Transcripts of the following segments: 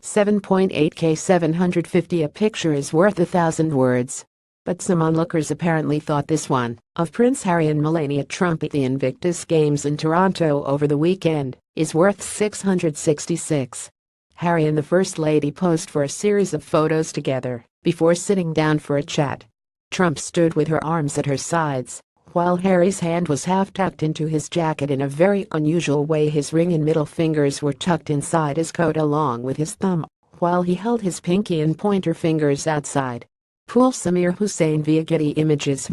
7.8K 750. A picture is worth 1,000 words. But some onlookers apparently thought this one, of Prince Harry and Melania Trump at the Invictus Games in Toronto over the weekend, is worth 666. Harry and the First Lady posed for a series of photos together before sitting down for a chat. Trump stood with her arms at her sides, while Harry's hand was half tucked into his jacket in a very unusual way. His ring and middle fingers were tucked inside his coat along with his thumb, while he held his pinky and pointer fingers outside. Pool Samir Hussein via Getty Images.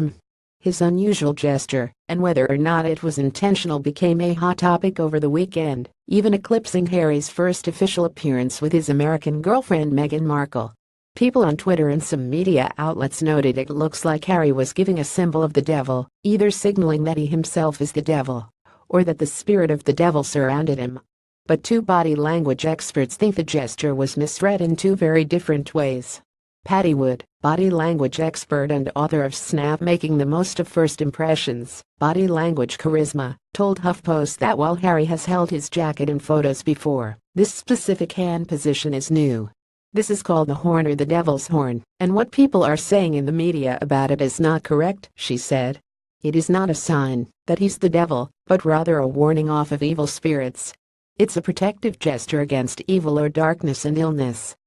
His unusual gesture, and whether or not it was intentional, became a hot topic over the weekend, even eclipsing Harry's first official appearance with his American girlfriend Meghan Markle. People on Twitter and some media outlets noted it looks like Harry was giving a symbol of the devil, either signaling that he himself is the devil, or that the spirit of the devil surrounded him. But two body language experts think the gesture was misread in two very different ways. Patty Wood, body language expert and author of Snap Making the Most of First Impressions, Body Language Charisma, told HuffPost that while Harry has held his jacket in photos before, this specific hand position is new. This is called the horn or the devil's horn, and what people are saying in the media about it is not correct, she said. It is not a sign that he's the devil, but rather a warning off of evil spirits. It's a protective gesture against evil or darkness and illness.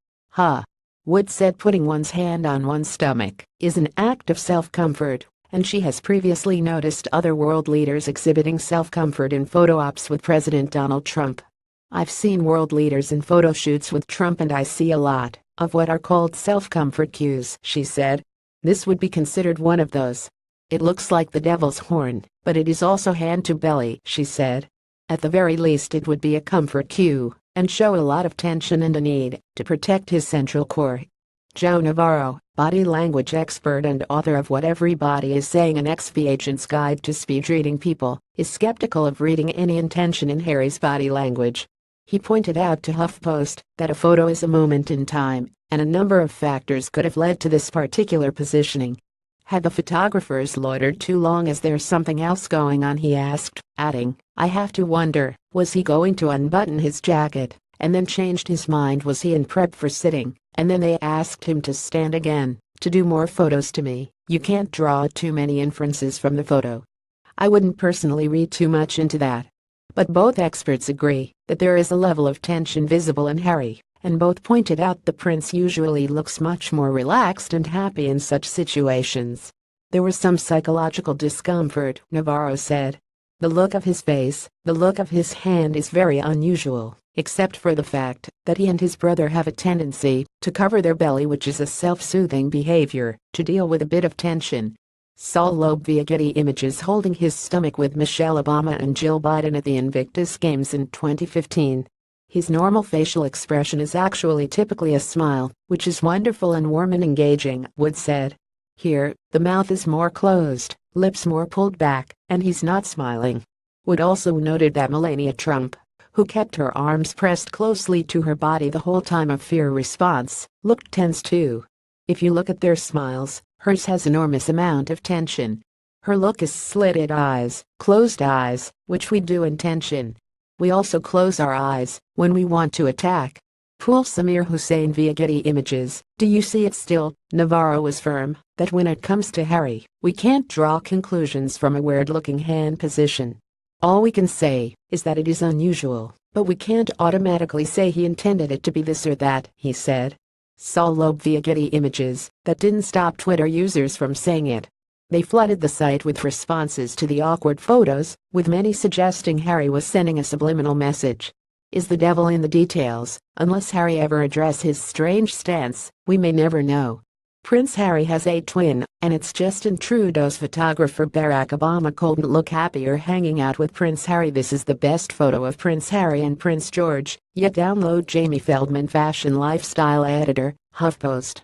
Wood said putting one's hand on one's stomach is an act of self-comfort, and she has previously noticed other world leaders exhibiting self-comfort in photo ops with President Donald Trump. I've seen world leaders in photo shoots with Trump and I see a lot of what are called self-comfort cues, she said. This would be considered one of those. It looks like the devil's horn, but it is also hand to belly, she said. At the very least it would be a comfort cue, and show a lot of tension and a need to protect his central core. Joe Navarro, body language expert and author of What Everybody Is Saying, an XV Agent's Guide to Speed Reading People, is skeptical of reading any intention in Harry's body language. He pointed out to HuffPost that a photo is a moment in time, and a number of factors could have led to this particular positioning. Had the photographers loitered too long? Is there something else going on? He asked, adding, I have to wonder, was he going to unbutton his jacket, and then changed his mind? Was he in prep for sitting, and then they asked him to stand again, to do more photos? To me, you can't draw too many inferences from the photo. I wouldn't personally read too much into that. But both experts agree that there is a level of tension visible in Harry, and both pointed out the prince usually looks much more relaxed and happy in such situations. There was some psychological discomfort, Navarro said. The look of his face, the look of his hand is very unusual, except for the fact that he and his brother have a tendency to cover their belly, which is a self-soothing behavior to deal with a bit of tension. Saul Loeb via Getty Images holding his stomach with Michelle Obama and Jill Biden at the Invictus Games in 2015. His normal facial expression is actually typically a smile, which is wonderful and warm and engaging, Wood said. Here, the mouth is more closed, lips more pulled back, and he's not smiling. Wood also noted that Melania Trump, who kept her arms pressed closely to her body the whole time of fear response, looked tense too. If you look at their smiles, hers has enormous amount of tension. Her look is slitted eyes, closed eyes, which we do in tension. We also close our eyes when we want to attack. Pool Samir Hussein via Getty Images. Do you see it still? Navarro was firm that when it comes to Harry, we can't draw conclusions from a weird-looking hand position. All we can say is that it is unusual, but we can't automatically say he intended it to be this or that, he said. Saul Loeb via Getty Images. That didn't stop Twitter users from saying it. They flooded the site with responses to the awkward photos, with many suggesting Harry was sending a subliminal message. Is the devil in the details? Unless Harry ever addresses his strange stance, we may never know. Prince Harry has a twin, and it's Justin Trudeau's photographer Barack Obama couldn't look happier hanging out with Prince Harry. This is the best photo of Prince Harry and Prince George, yet download Jamie Feldman, fashion lifestyle editor, HuffPost.